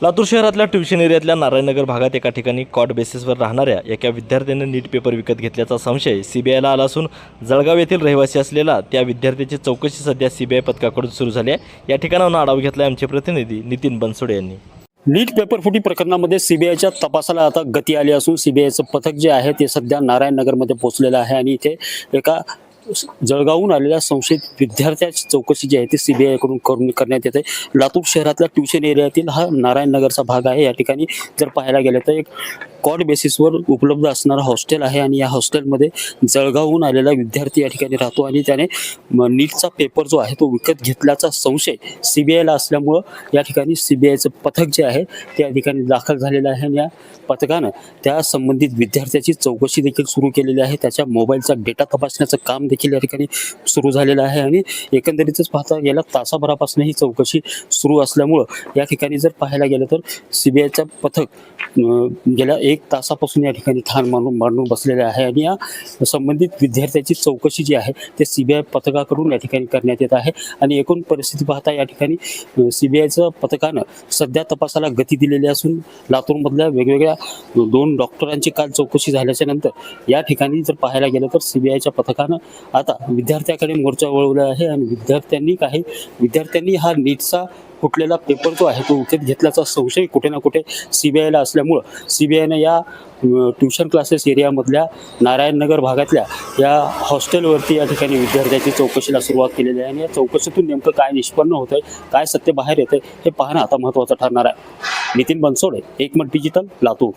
लातूर शहरातल्या ट्युशन एरियातल्या नारायणनगर भागात एका ठिकाणी कॉट बेसिसवर राहणाऱ्या एका विद्यार्थ्याने नीट पेपर विकत घेतल्याचा संशय सीबीआयला आला असून जळगाव येथील रहिवासी असलेला त्या विद्यार्थ्याची चौकशी सध्या सीबीआय पथकाकडून सुरू झाली आहे। या ठिकाणाहून आढावा घेतला आमचे प्रतिनिधी नितीन बनसोडे यांनी। नीट पेपर फुटी प्रकरणामध्ये सीबीआयच्या तपासाला आता गती आली असून सीबीआयचं पथक जे आहे ते सध्या नारायणनगरमध्ये पोहोचलेलं आहे आणि इथे एका जळगावहून आलेल्या संशयित विद्यार्थ्याची चौकशी जी आहे ती सीबीआयकडून करण्यात येते। लातूर शहरातल्या ट्युशन एरियातील हा नारायणनगरचा भाग आहे। या ठिकाणी जर पाहायला गेलं तर एक कॉट बेसिसवर उपलब्ध असणारा हॉस्टेल आहे आणि या हॉस्टेलमध्ये जळगावहून आलेला विद्यार्थी या ठिकाणी राहतो आणि त्याने नीटचा पेपर जो आहे तो विकत घेतल्याचा संशय सीबीआयला असल्यामुळं या ठिकाणी सीबीआयचं पथक जे आहे ते या ठिकाणी दाखल झालेलं आहे आणि या पथकानं त्या संबंधित विद्यार्थ्याची चौकशी देखील सुरू केलेली आहे। त्याच्या मोबाईलचा डेटा तपासण्याचं काम देखील या ठिकाणी सुरू झालेलं आहे आणि एकंदरीतच पाहता गेल्या तासाभरापासून ही चौकशी सुरू असल्यामुळं या ठिकाणी जर पाहायला गेलं तर सीबीआयचं पथक गेल्या 1 तासापासून या ठिकाणी ठाण मांडून बसलेले आहे आणि या संबंधित विद्यार्थ्याची चौकशी जी आहे ते सीबीआय पथकाकडून या ठिकाणी करण्यात येत आहे आणि एकूण परिस्थिती पाहता या ठिकाणी सीबीआयचं पथकानं सध्या तपासाला गती दिलेली असून लातूरमधल्या वेगवेगळ्या 2 डॉक्टरांची काल चौकशी झाल्याच्या नंतर या ठिकाणी जर पाहायला गेलं तर सीबीआयच्या पथकानं आता विद्यार्थ्याकडे मोर्चा वळवला आहे आणि विद्यार्थ्यांनी हा नीटचा फुटलेला पेपर जो आहे तो विकत घेतल्याचा संशय कुठे ना कुठे सीबीआयला असल्यामुळं सीबीआयनं या ट्युशन क्लासेस एरियामधल्या नारायणनगर भागातल्या या हॉस्टेलवरती या ठिकाणी विद्यार्थ्याची चौकशीला सुरुवात केलेली आहे आणि या चौकशीतून नेमकं काय निष्पन्न होत आहे, काय सत्य बाहेर येतं हे पाहणं आता महत्त्वाचं ठरणार आहे। नितीन बनसोडे, एकमत डिजिटल, लातूर।